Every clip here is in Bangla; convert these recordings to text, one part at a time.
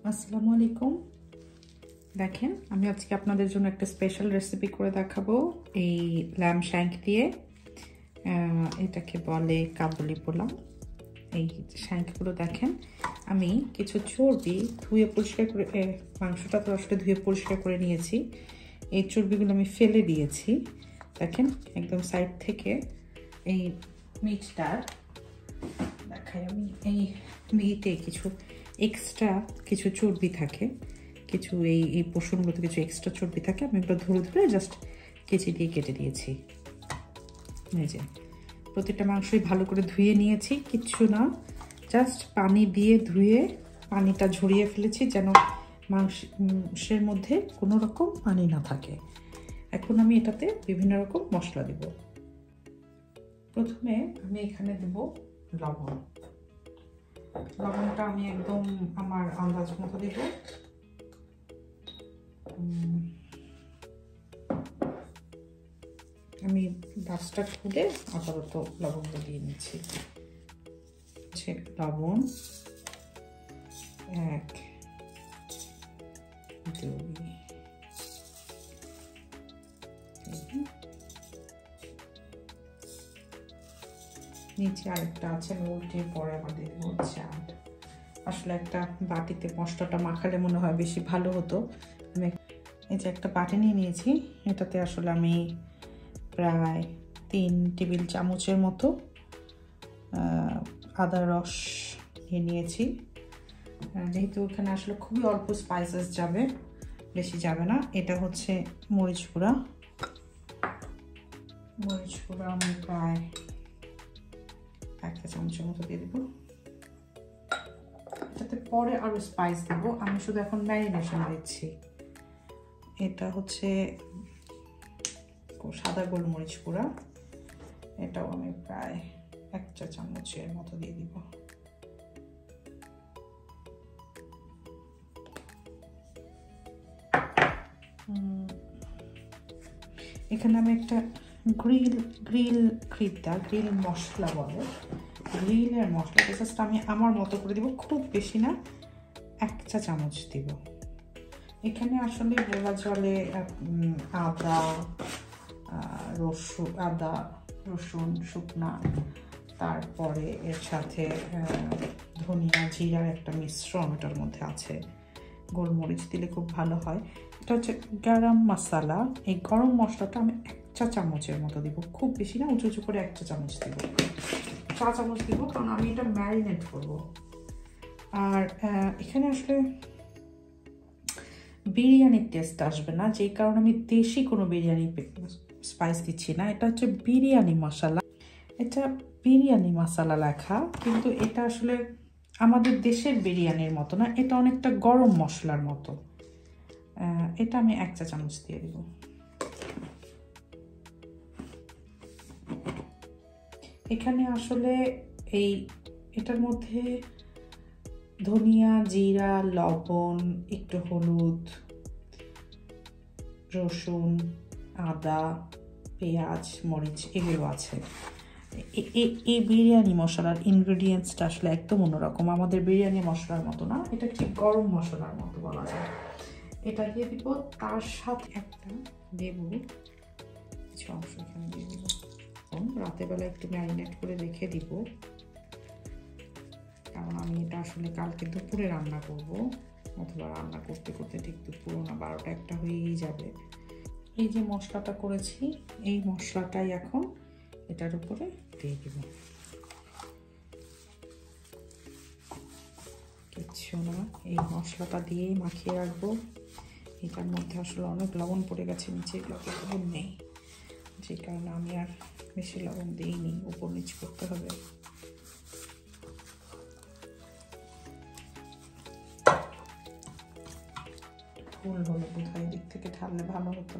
আসসালামু আলাইকুম। দেখেন আমি আজকে আপনাদের জন্য একটা স্পেশাল রেসিপি করে দেখাবো এই ল্যাম্ব শ্যাঙ্ক দিয়ে। এটাকে বলে কাবুলি পোলাও। এই শ্যাঙ্কগুলো দেখেন আমি কিছু চর্বি ধুয়ে পরিষ্কার করে, মাংসটা তো আসলে ধুয়ে পরিষ্কার করে নিয়েছি। এই চর্বিগুলো আমি ফেলে দিয়েছি। দেখেন একদম সাইড থেকে এই মিটটার দেখাই আমি। এই মিটে কিছু এক্সট্রা কিছু চর্বি থাকে, কিছু এই পোর্শনগুলোতে কিছু এক্সট্রা চর্বি থাকে। আমি এগুলো ধরে ধরে জাস্ট কেচি দিয়ে কেটে দিয়েছি। এই যে প্রতিটা মাংসই ভালো করে ধুয়ে নিয়েছি, কিচ্ছু না, জাস্ট পানি দিয়ে ধুয়ে পানিটা ঝরিয়ে ফেলেছি যেন মাংসের মধ্যে কোনো রকম পানি না থাকে। এখন আমি এটাতে বিভিন্ন রকম মশলা দেব। প্রথমে আমি এখানে দেব লবণ। লবণটা আমি একদম আমার আন্দাজ মতো দেব। আমি গাছটা খুলে আপাতত লবণটা দিয়ে নিচ্ছি। লবণ 1 2 নিচে আরেকটা আছে, আমি উল্টে পরে আবার দিয়ে দেবো চাট। আসলে একটা বাটিতে মশলাটা মাখালে মনে হয় বেশি ভালো হতো। আমি এই যে একটা বাটি নিয়ে নিয়েছি, এটাতে আসলে আমি প্রায় 3 টেবিল চামচের মতো আদা রস নিয়েছি। যেহেতু এখানে আসলে খুবই অল্প স্পাইসেস যাবে, বেশি যাবে না। এটা হচ্ছে মরিচ গুঁড়া। মরিচ গুঁড়া আমি প্রায় 1 চামচের মতো দিয়ে দেবো। এটাতে পরে আরো স্পাইস দেবো, আমি শুধু এখন ম্যারিনেশন দিচ্ছি। এটা হচ্ছে সাদা গোলমরিচ গুঁড়া, এটাও আমি প্রায় 1 চা চামচের মতো দিয়ে দিব। এখানে আমি একটা গ্রিল মশলা বলে, গ্রিলের মশলা জাস্ট আমি আমার মতো করে দিব, খুব বেশি না, 1 চা চামচ দিব। এখানে আসলে বলা চলে আদা রসুন শুকনা, তারপরে এর সাথে ধনিয়া জিরার একটা মিশ্রণ এটার মধ্যে আছে। গোলমরিচ দিলে খুব ভালো হয়। এটা হচ্ছে গরম মশলা। এই গরম মশলাটা আমি 1 চা চামচের মতো দিব, খুব বেশি না, উঁচু করে 1 চা চামচ দিব। 1 চা চামচ দিব কারণ আমি এটা ম্যারিনেট করব। আর এখানে আসলে বিরিয়ানির টেস্ট আসবে না, যেই কারণে আমি দেশি কোনো বিরিয়ানি স্পাইস দিচ্ছি না। এটা হচ্ছে বিরিয়ানি মশলা। এটা বিরিয়ানি মশলা লেখা, কিন্তু এটা আসলে আমাদের দেশের বিরিয়ানির মতো না, এটা অনেকটা গরম মশলার মতো। এটা আমি 1 চা চামচ দিয়ে দেব। এখানে আসলে এটার মধ্যে ধনিয়া জিরা লবণ একটু হলুদ রসুন আদা পেঁয়াজ মরিচ এগুলো আছে। এই বিরিয়ানি মশলার ইনগ্রেডিয়েন্টসটা আসলে একদম অন্যরকম, আমাদের বিরিয়ানি মশলার মতো না, এটা ঠিক গরম মশলার মতো বলা যায়। এটা দিয়ে দিব, তার সাথে একটা দেব কিছু অংশ এখানে দিয়ে দিব। রাতের বেলা একটু ম্যারিনেট করে রেখে দিব, কারণ আমি এটা আসলে কালকে দুপুরে রান্না করব, অথবা রান্না করতে করতে ঠিক দুপুর না 12টা 1টা হয়েই যাবে। এই যে মশলাটা করেছি, এই মশলাটাই এখন এটার উপরে দিয়ে দিব। কিচ্ছু না, এই মশলাটা দিয়েই মাখিয়ে রাখবো। এটার মধ্যে আসলে অনেক লবণ পড়ে গেছে, নিচে লবণ নেই, যে কারণে আমি আর বেশি লবণ দিইনি, উপর নিচ করতে হবে। ফুল হলো কোথায়, দিক থেকে ঢাললে ভালো হতো।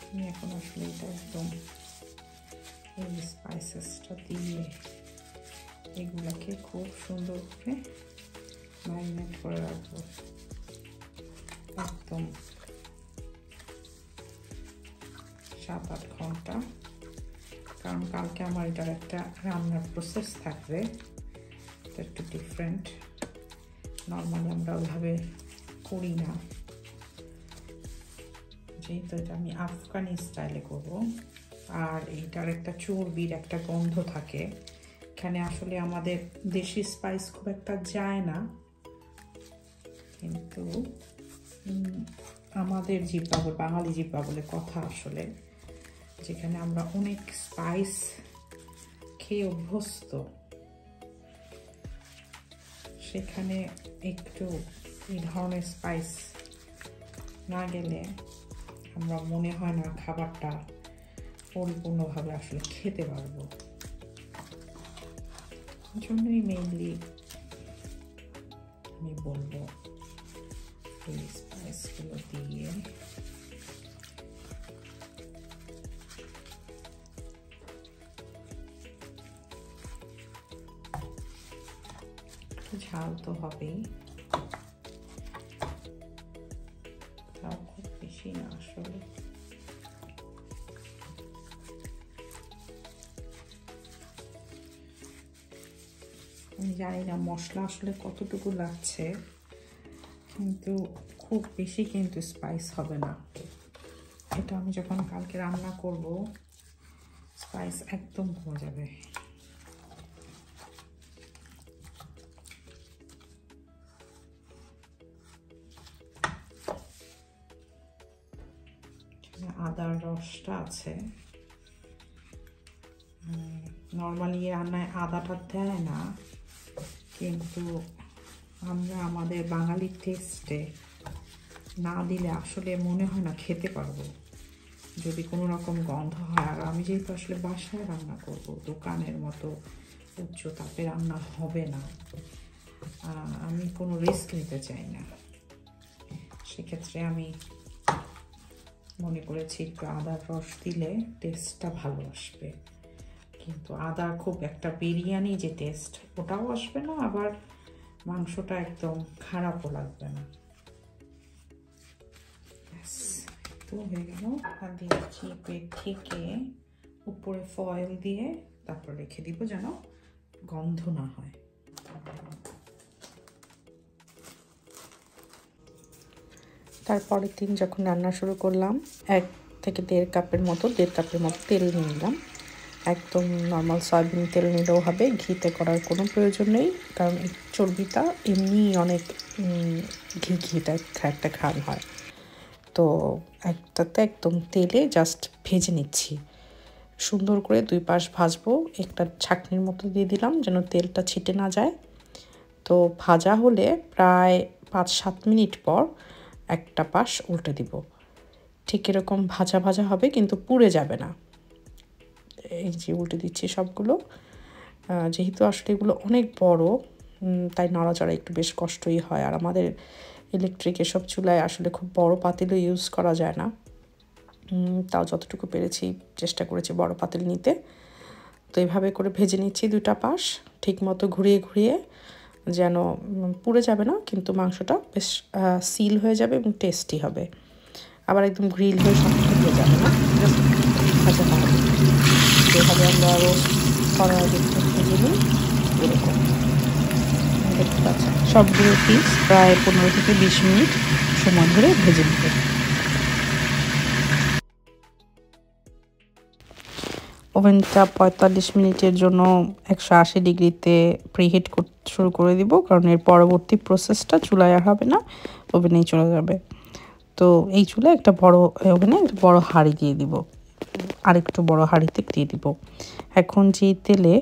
আমি এখন আসলে এটা একদম এই স্পাইসেসটা দিয়ে এগুলাকে খুব সুন্দর করে ম্যারিনেট করে রাখবো, একদম 7-8 ঘন্টা। কারণ কালকে আমার এটার একটা রান্নার প্রসেস থাকবে, এটা একটু ডিফারেন্ট। নর্মালি আমরা ওইভাবে করি না, যেহেতু এটা আমি আফগানি স্টাইলে করব। আর এইটার একটা চর্বির একটা গন্ধ থাকে, এখানে আসলে আমাদের দেশি স্পাইস খুব একটা যায় না, কিন্তু আমাদের জিহ্বা বলে, বাঙালি জিহ্বা বলে কথা আসলে, যেখানে আমরা অনেক স্পাইস খেয়ে অভ্যস্ত, সেখানে একটু এই ধরনের স্পাইস না গেলে আমরা মনে হয় না খাবারটা পরিপূর্ণভাবে আসলে খেতে পারবো। জন্যই মেইনলি আমি বলবো এই স্পাইসগুলো দিয়ে ঝাল তো হবেই, তাও খুব বেশি না আসলে। আমি জানি না মশলা আসলে কতটুকু লাগছে, কিন্তু খুব বেশি কিন্তু স্পাইস হবে না। এটা আমি যখন কালকে রান্না করব স্পাইস একদম কমে যাবে। আদার রসটা আছে, নর্মালি রান্নায় আদাটা দেয় না, কিন্তু আমরা আমাদের বাঙালির টেস্টে না দিলে আসলে মনে হয় না খেতে পারবো, যদি কোনো রকম গন্ধ হয়। আর আমি যেহেতু আসলে বাসায় রান্না করব, দোকানের মতো উচ্চ তাপে রান্না হবে না, আমি কোনো রিস্ক নিতে চাই না, সেক্ষেত্রে আমি মনে করেছি একটু আদার রস দিলে টেস্টটা ভালো আসবে। কিন্তু আদা খুব একটা বিরিয়ানি যে টেস্ট ওটাও আসবে না, আবার মাংসটা একদম খারাপও লাগবে না। তো হয়ে গেল, আর দিয়েছি পেট থেকে উপরে ফয়েল দিয়ে, তারপর রেখে দিব যেন গন্ধ না হয়। তারপরের দিন যখন রান্না শুরু করলাম, 1 থেকে 1.5 কাপের মতো তেল নিয়ে নিলাম। একদম নর্মাল সয়াবিন তেল নিলেও হবে, ঘিতে করার কোনো প্রয়োজন নেই, কারণ এই চর্বিটা এমনি অনেক ঘিটা একটা ঘ্রাণ হয়। তো একটাতে একদম তেলে জাস্ট ভেজে নিচ্ছি, সুন্দর করে 2 পাশ ভাজবো। একটা ছাঁকনির মতো দিয়ে দিলাম যেন তেলটা ছিটে না যায়। তো ভাজা হলে প্রায় 5-7 মিনিট পর একটা পাশ উল্টে দিব। ঠিক এরকম ভাজা ভাজা হবে, কিন্তু পুড়ে যাবে না। এই যে উল্টে দিচ্ছি সবগুলো, যেহেতু আসলে এগুলো অনেক বড়, তাই নাড়াচাড়া একটু বেশ কষ্টই হয়। আর আমাদের ইলেকট্রিক এসব চুলায় আসলে খুব বড় পাতিলও ইউজ করা যায় না, তাও যতটুকু পেরেছি চেষ্টা করেছি বড় পাতিল নিতে। তো এইভাবে করে ভেজে নিচ্ছি 2টা পাশ, ঠিক মতো ঘুরিয়ে ঘুরিয়ে, যেন পুড়ে যাবে না, কিন্তু মাংসটা বেশ সিল হয়ে যাবে এবং টেস্টি হবে। আবার একদম গ্রিল হয়ে সবটা হয়ে যাবে না, জাস্ট ভাজা হবে। যেভাবে আমরা রোস্ট করার আগে ভেজে নিই এরকম। দেখতে পাচ্ছেন সবগুলো পিস প্রায় 15 থেকে 20 মিনিট সময় ধরে ভেজে নিতে। ওভেনটা 45 মিনিটের জন্য 180 ডিগ্রিতে প্রিহিট শুরু করে দিব, কারণ এর পরবর্তী প্রসেসটা চুলায় আর হবে না, ওভেনেই চলে যাবে। তো এই চুলায় একটা বড় ওভেনে একটা বড় হাঁড়ি দিয়ে দিব, আরেকটু বড় হাঁড়িতে দিয়ে দিব। এখন যে তেলে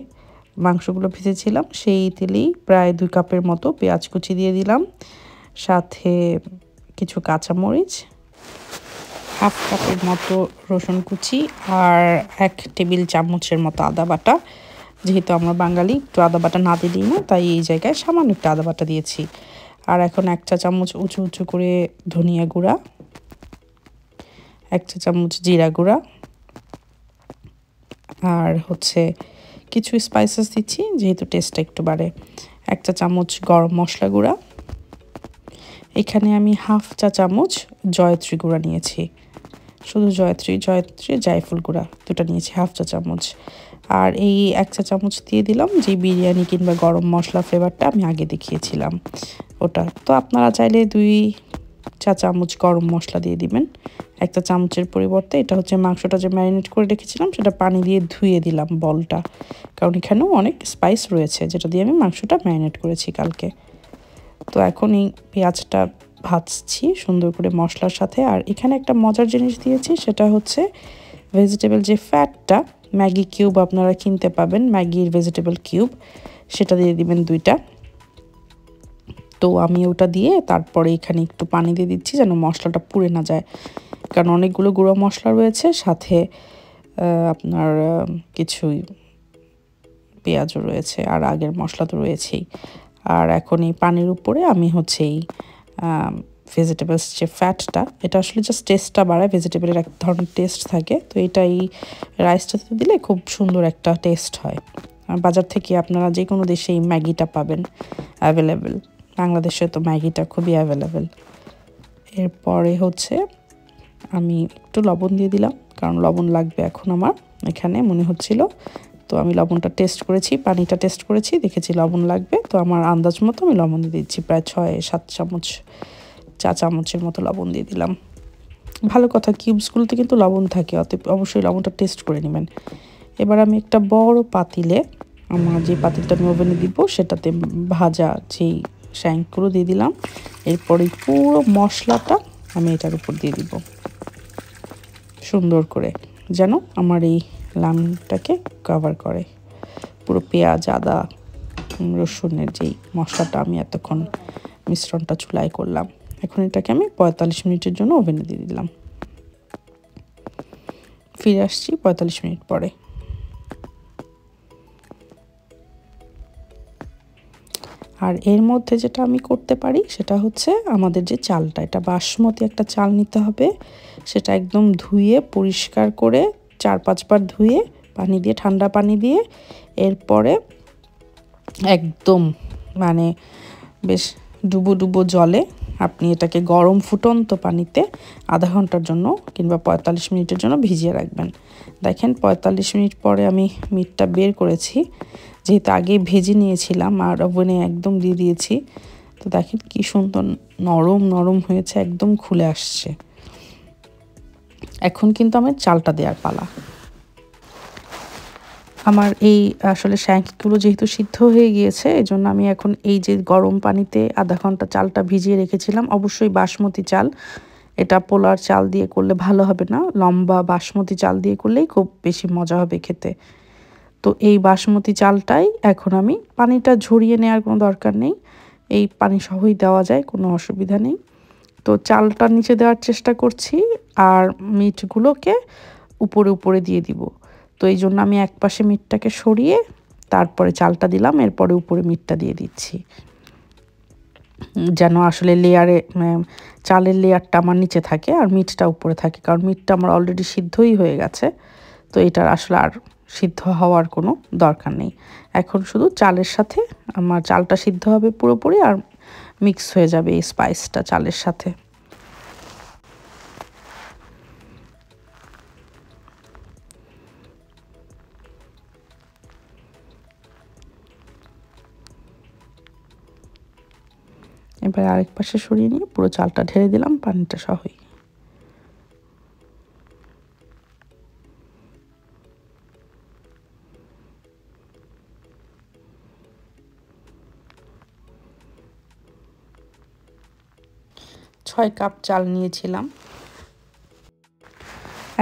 মাংসগুলো ভেজেছিলাম সেই তেলেই প্রায় 2 কাপের মতো পেঁয়াজ কুচি দিয়ে দিলাম, সাথে কিছু কাঁচামরিচ, 1/2 কাপের মতো রসুন কুচি, আর 1 টেবিল চামচের মতো আদা বাটা। যেহেতু আমরা বাঙালি একটু আদা বাটা না দিই না, তাই এই জায়গায় সামান্য একটু আদা বাটা দিয়েছি। আর এখন 1 চা চামচ উঁচু উঁচু করে ধনিয়া গুঁড়া, 1 চা চামচ জিরা গুঁড়া, আর কিছু স্পাইসেস দিচ্ছি যেহেতু টেস্টটা একটু বাড়ে। 1 চা চামচ গরম মশলা গুঁড়া, এখানে আমি 1/2 চা চামচ জয়ত্রী গুঁড়া নিয়েছি, শুধু জয়ত্রী জায়ফল গুঁড়া দুটো নিয়েছি, 1/2 চা চামচ। আর এই 1 চা চামচ দিয়ে দিলাম যে বিরিয়ানি কিংবা গরম মশলা ফ্লেভারটা আমি আগে দেখিয়েছিলাম ওটা। তো আপনারা চাইলে 2 চা চামচ গরম মশলা দিয়ে দিবেন। 1 চা চামচের পরিবর্তে এটা হচ্ছে মাংসটা যে ম্যারিনেট করে রেখেছিলাম সেটা পানি দিয়ে ধুয়ে দিলাম বলটা, কারণ এখানেও অনেক স্পাইস রয়েছে যেটা দিয়ে আমি মাংসটা ম্যারিনেট করেছি কালকে। তো এখন এই পেঁয়াজটা ভাজছি সুন্দর করে মশলার সাথে। আর এখানে একটা মজার জিনিস দিয়েছি, সেটা হচ্ছে ভেজিটেবল যে ফ্যাটটা, ম্যাগি কিউব আপনারা কিনতে পাবেন, ম্যাগির ভেজিটেবল কিউব, সেটা দিয়ে দিবেন 2টা। তো আমি ওটা দিয়ে তারপরে এখানে একটু পানি দিয়ে দিচ্ছি যেন মশলাটা পুড়ে না যায়, কারণ অনেকগুলো গুঁড়ো মশলা রয়েছে, সাথে আপনার কিছুই পেঁয়াজও রয়েছে আর আগের মশলা তো রয়েছেই। আর এখন এই পানির উপরে আমি হচ্ছে এই ভেজিটেবলস যে ফ্যাটটা, এটা আসলে জাস্ট টেস্টটা বাড়ায়, ভেজিটেবলের এক ধরনের টেস্ট থাকে, তো এটা এই রাইসটাতে দিলে খুব সুন্দর একটা টেস্ট হয়। বাজার থেকে আপনারা যে কোনো দেশে এই ম্যাগিটা পাবেন অ্যাভেলেবেল, বাংলাদেশে তো ম্যাগিটা খুবই অ্যাভেলেবেল। এরপরে হচ্ছে আমি একটু লবণ দিয়ে দিলাম, কারণ লবণ লাগবে এখন আমার এখানে মনে হচ্ছিল। তো আমি লবণটা টেস্ট করেছি, পানিটা টেস্ট করেছি, দেখেছি লবণ লাগবে, তো আমার আন্দাজ মতো আমি লবণ দিয়ে দিচ্ছি, প্রায় 6-7 চামচ চা চামচের মতো লবণ দিয়ে দিলাম। ভালো কথা, কিউবসগুলোতে কিন্তু লবণ থাকে, অতএব অবশ্যই লবণটা টেস্ট করে নেবেন। এবার আমি একটা বড় পাতিলে, আমার যে পাতিলটা আমি ওভেনে দিব সেটাতে ভাজা যেই শ্যাঙ্কগুলো দিয়ে দিলাম। এরপরে পুরো মশলাটা আমি এটার উপর দিয়ে দিব সুন্দর করে, যেন আমার এই লামটাকে কভার করে। পুরো পেঁয়াজ, আদা, রসুনের যেই মশলাটা আমি এতক্ষণ মিশ্রণটা চুলায় করলাম, এখন এটাকে আমি 45 মিনিটের জন্য ওভেনে দিয়ে দিলাম। ফিরে আসছি 45 মিনিট পরে। আর এর মধ্যে যেটা আমি করতে পারি সেটা হচ্ছে আমাদের যে চালটা, এটা বাসমতি একটা চাল নিতে হবে, সেটা একদম ধুয়ে পরিষ্কার করে 4-5 বার ধুয়ে পানি দিয়ে, ঠান্ডা পানি দিয়ে, এরপরে একদম মানে বেশ ডুবো ডুবো জলে আপনি এটাকে গরম ফুটন্ত পানিতে আধা ঘন্টার জন্য কিংবা 45 মিনিটের জন্য ভিজিয়ে রাখবেন। দেখেন 45 মিনিট পরে আমি মিটটা বের করেছি, যেহেতু আগে ভেজে নিয়েছিলাম আর ওভেনে একদম দিয়ে দিয়েছি। তো দেখেন কি সুন্দর নরম নরম হয়েছে, একদম খুলে আসছে। এখন কিন্তু আমার চালটা দেওয়ার পালা। আমার এই আসলে শ্যাঙ্কগুলো যেহেতু সিদ্ধ হয়ে গিয়েছে, এই জন্য আমি এখন এই যে গরম পানিতে আধা ঘন্টা চালটা ভিজিয়ে রেখেছিলাম, অবশ্যই বাসমতি চাল, এটা পোলার চাল দিয়ে করলে ভালো হবে না, লম্বা বাসমতি চাল দিয়ে করলেই খুব বেশি মজা হবে খেতে। তো এই বাসমতি চালটাই এখন আমি, পানিটা ঝরিয়ে নেওয়ার কোনো দরকার নেই, এই পানি সহই দেওয়া যায়, কোনো অসুবিধা নেই। তো চালটা নিচে দেওয়ার চেষ্টা করছি আর মিটগুলোকে উপরে উপরে দিয়ে দিব। তো এই জন্য আমি এক পাশে মিটটাকে সরিয়ে তারপরে চালটা দিলাম, এরপরে উপরে মিটটা দিয়ে দিচ্ছি, যেন আসলে লেয়ারে চালের লেয়ারটা আমার নিচে থাকে আর মিটটা উপরে থাকে, কারণ মিটটা আমার অলরেডি সিদ্ধই হয়ে গেছে, তো এটার আসলে আর সিদ্ধ হওয়ার কোনো দরকার নেই। এখন শুধু চালের সাথে আমার চালটা সিদ্ধ হবে পুরোপুরি আর মিক্স হয়ে যাবে এই স্পাইসটা চালের সাথে। এবার আরেক পাশে সরিয়ে নিয়ে পুরো চালটা ঢেলে দিলাম পানিটা সহই। ছয় কাপ চাল নিয়েছিলাম।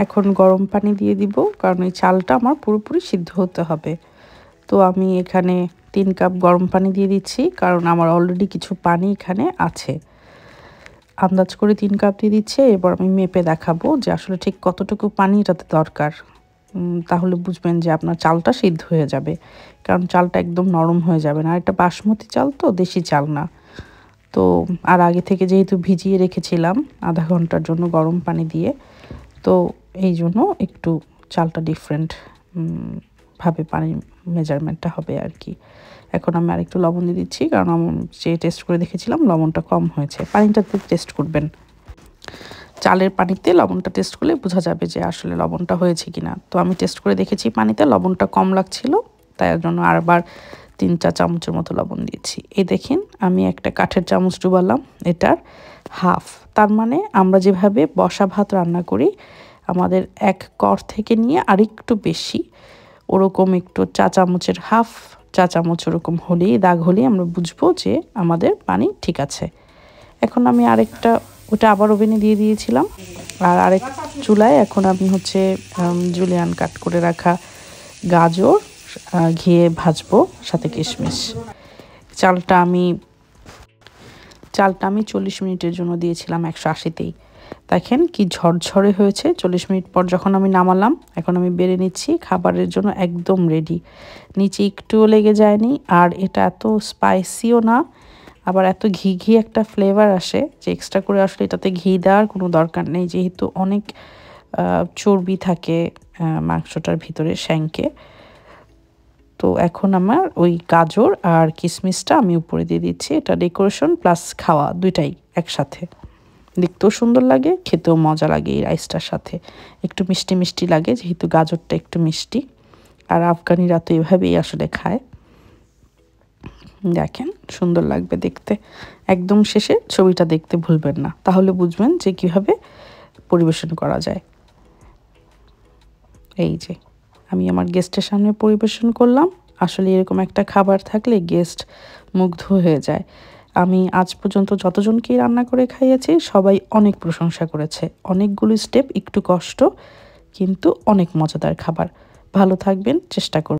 এখন গরম পানি দিয়ে দিব, কারণ এই চালটা আমার পুরোপুরি সিদ্ধ হতে হবে। তো আমি এখানে 3 কাপ গরম পানি দিয়ে দিচ্ছি, কারণ আমার অলরেডি কিছু পানি এখানে আছে। আন্দাজ করে 3 কাপ দিয়ে দিচ্ছে। এবার আমি মেপে দেখাবো যে আসলে ঠিক কতটুকু পানি এটাতে দরকার, তাহলে বুঝবেন যে আপনার চালটা সিদ্ধ হয়ে যাবে, কারণ চালটা একদম নরম হয়ে যাবে না। আর এটা বাসমতি চাল তো, দেশি চাল না। তো আর আগে থেকে যেহেতু ভিজিয়ে রেখেছিলাম আধা ঘন্টার জন্য গরম পানি দিয়ে, তো এই জন্য একটু চালটা ডিফারেন্ট ভাবে পানির মেজারমেন্টটা হবে আর কি। এখন আমি আরেকটু লবণ দিয়ে দিচ্ছি, কারণ আমি যে টেস্ট করে দেখেছিলাম লবণটা কম হয়েছে, পানিটাতে টেস্ট করবেন। চালের পানিতে লবণটা টেস্ট করলে বোঝা যাবে যে আসলে লবণটা হয়েছে কিনা। তো আমি টেস্ট করে দেখেছি পানিতে লবণটা কম লাগছিল, তাই জন্য আরবার 3-4 চামচের মতো লবণ দিয়েছি। এই দেখেন আমি একটা কাঠের চামচ ডুবালাম, এটার হাফ। তার মানে আমরা যেভাবে বসা ভাত রান্না করি আমাদের 1 কড় থেকে নিয়ে আরেকটু বেশি, ওরকম একটু চা চামচের হাফ চা চামচ ওরকম হলেই, দাগ হলেই আমরা বুঝবো যে আমাদের পানি ঠিক আছে। এখন আমি আরেকটা ওটা আবার ওভেনে দিয়ে দিয়েছিলাম, আর আরেক চুলায় এখন আমি হচ্ছে জুলিয়ান কাট করে রাখা গাজর ঘিয়ে ভাজবো, সাথে কিশমিশ। চালটা আমি 40 মিনিটের জন্য দিয়েছিলাম 180তেই। দেখেন কি ঝরঝরে হয়েছে। 40 মিনিট পর যখন আমি নামালাম, এখন আমি বেড়ে নিচ্ছি, খাবারের জন্য একদম রেডি। নিচে একটুও লেগে যায়নি, আর এটা এত স্পাইসিও না, আবার এত ঘি ঘি একটা ফ্লেভার আসে যে এক্সট্রা করে আসলে এটাতে ঘি দেওয়ার কোনো দরকার নেই, যেহেতু অনেক চর্বি থাকে মাংসটার ভিতরে, শ্যাঙ্কে। তো এখন আমার ওই গাজর আর কিশমিশটা আমি উপরে দিয়ে দিচ্ছি। এটা ডেকোরেশন প্লাস খাওয়া দুইটাই একসাথে। দেখতেও সুন্দর লাগে, খেতেও মজা লাগে এই রাইসটার সাথে। একটু মিষ্টি মিষ্টি লাগে যেহেতু গাজরটা একটু মিষ্টি, আর আফগানিরা তো এভাবেই আসলে খায়। দেখেন সুন্দর লাগবে দেখতে। একদম শেষে ছবিটা দেখতে ভুলবেন না, তাহলে বুঝবেন যে কিভাবে পরিবেশন করা যায়। এই যে আমি আমার গেস্টের সামনে পরিবেশন করলাম। আসলে এরকম একটা খাবার থাকলে গেস্ট মুগ্ধ হয়ে যায়। আমি আজ পর্যন্ত যতজনকেই রান্না করে খাইয়েছি সবাই অনেক প্রশংসা করেছে। অনেকগুলো স্টেপ, একটু কষ্ট, কিন্তু অনেক মজাদার খাবার। ভালো থাকবেন, চেষ্টা করবেন।